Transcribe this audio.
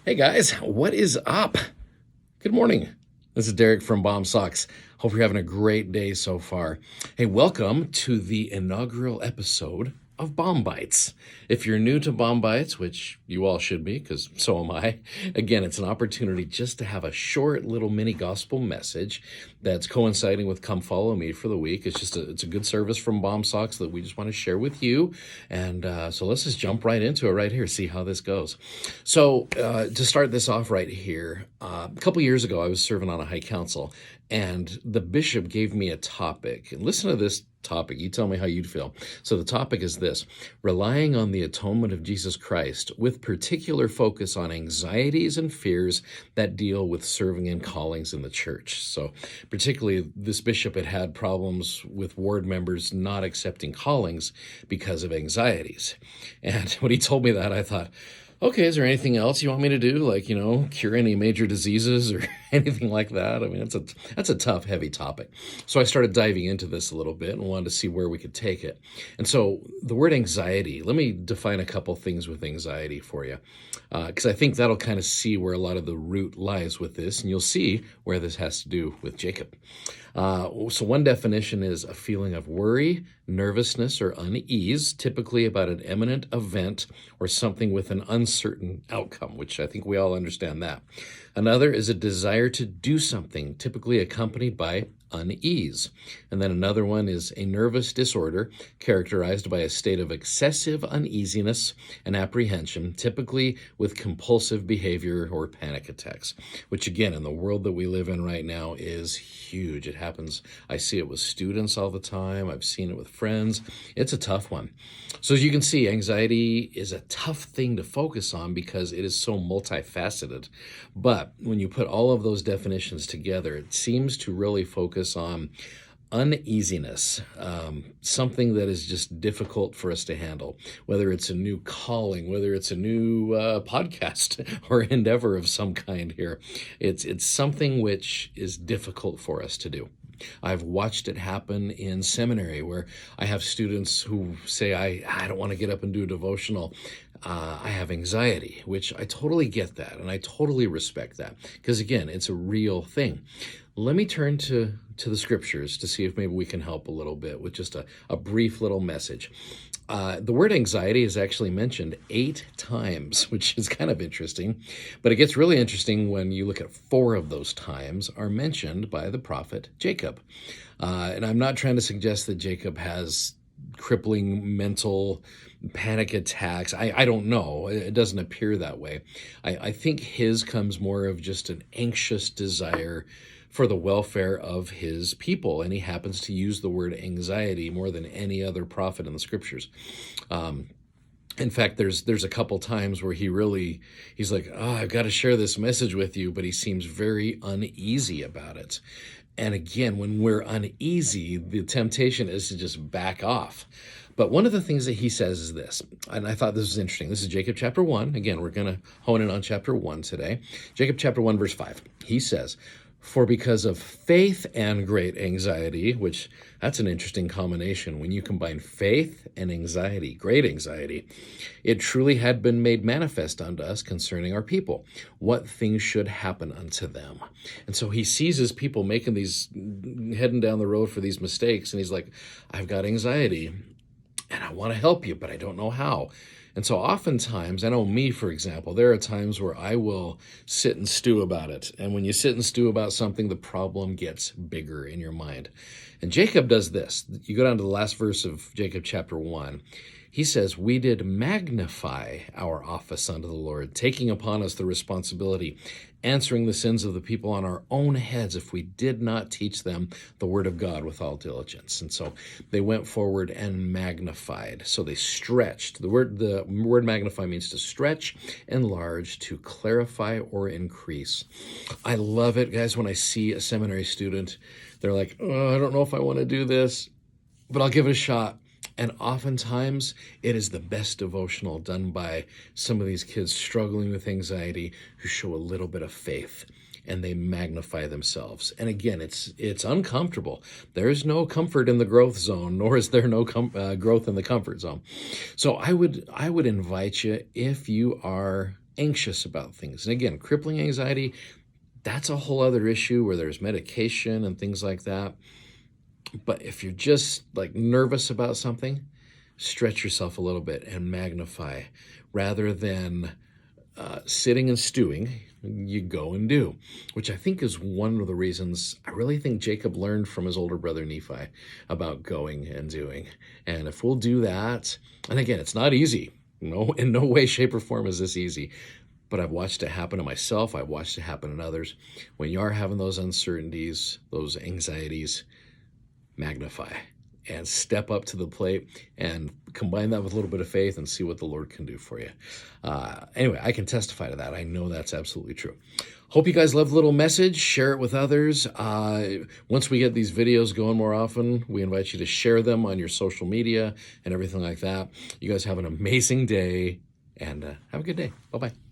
Hey guys, what is up? Good morning. This is Derek from Bomb Socks. Hope you're having a great day so far. Hey, welcome to the inaugural episode of Bom-Bites. If you're new to Bom-Bites, which you all should be, because so am I, again, it's an opportunity just to have a short little mini gospel message that's coinciding with Come Follow Me for the week. It's a good service from Bomb Socks that we just want to share with you. And so let's just jump right into it right here, see how this goes. So to start this off right here, a couple years ago, I was serving on a high council, and the bishop gave me a topic. And listen to this topic. You tell me how you'd feel. So the topic is this: relying on the atonement of Jesus Christ, with particular focus on anxieties and fears that deal with serving and callings in the church. So particularly, this bishop had problems with ward members not accepting callings because of anxieties. And when he told me that, I thought, okay, is there anything else you want me to do? Like, cure any major diseases or anything like that? I mean, that's a tough, heavy topic. So I started diving into this a little bit and wanted to see where we could take it. And so the word anxiety, let me define a couple things with anxiety for you, because I think that'll kind of see where a lot of the root lies with this, and you'll see where this has to do with Jacob. So one definition is a feeling of worry, nervousness, or unease, typically about an imminent event or something with an uncertain outcome, which I think we all understand that. Another is a desire to do something, typically accompanied by unease. And then another one is a nervous disorder characterized by a state of excessive uneasiness and apprehension, typically with compulsive behavior or panic attacks, which again, in the world that we live in right now, is huge. It happens. I see it with students all the time. I've seen it with friends. It's a tough one. So as you can see, anxiety is a tough thing to focus on because it is so multifaceted. But when you put all of those definitions together, it seems to really focus on uneasiness, something that is just difficult for us to handle, whether it's a new calling, whether it's a new podcast or endeavor of some kind here. It's something which is difficult for us to do. I've watched it happen in seminary where I have students who say, I don't want to get up and do a devotional. I have anxiety, which I totally get that, and I totally respect that, because again, it's a real thing. Let me turn to the scriptures to see if maybe we can help a little bit with just a brief little message. The word anxiety is actually mentioned 8 times, which is kind of interesting, but it gets really interesting when you look at 4 of those times are mentioned by the prophet Jacob. And I'm not trying to suggest that Jacob has crippling mental panic attacks. I don't know. It doesn't appear that way. I think his comes more of just an anxious desire for the welfare of his people, and he happens to use the word anxiety more than any other prophet in the scriptures. In fact, there's a couple times where he's like, I've got to share this message with you, but he seems very uneasy about it. And again, when we're uneasy, the temptation is to just back off. But one of the things that he says is this, and I thought this was interesting. This is Jacob chapter 1. Again, we're going to hone in on chapter 1 today. Jacob chapter 1, verse 5. He says, "For because of faith and great anxiety," which that's an interesting combination. When you combine faith and anxiety, great anxiety, "it truly had been made manifest unto us concerning our people, what things should happen unto them." And so he sees his people heading down the road for these mistakes, and he's like, I've got anxiety, and I want to help you, but I don't know how. And so oftentimes, I know me, for example, there are times where I will sit and stew about it. And when you sit and stew about something, the problem gets bigger in your mind. And Jacob does this. You go down to the last verse of Jacob chapter 1. He says, "We did magnify our office unto the Lord, taking upon us the responsibility, answering the sins of the people on our own heads if we did not teach them the word of God with all diligence." And so they went forward and magnified. So they stretched. The word magnify means to stretch, enlarge, to clarify or increase. I love it, guys, when I see a seminary student, they're like, I don't know if I want to do this, but I'll give it a shot. And oftentimes, it is the best devotional done by some of these kids struggling with anxiety who show a little bit of faith, and they magnify themselves. And again, it's uncomfortable. There is no comfort in the growth zone, nor is there no growth in the comfort zone. So I would invite you, if you are anxious about things. And again, crippling anxiety, that's a whole other issue where there's medication and things like that. But if you're just like nervous about something, stretch yourself a little bit and magnify rather than sitting and stewing. You go and do, which I think is one of the reasons I really think Jacob learned from his older brother Nephi about going and doing. And if we'll do that, and again, it's not easy. No, in no way, shape, or form is this easy. But I've watched it happen to myself. I've watched it happen in others. When you are having those uncertainties, those anxieties, magnify and step up to the plate and combine that with a little bit of faith and see what the Lord can do for you. Anyway, I can testify to that. I know that's absolutely true. Hope you guys love the little message. Share it with others. Once we get these videos going more often, we invite you to share them on your social media and everything like that. You guys have an amazing day and have a good day. Bye-bye.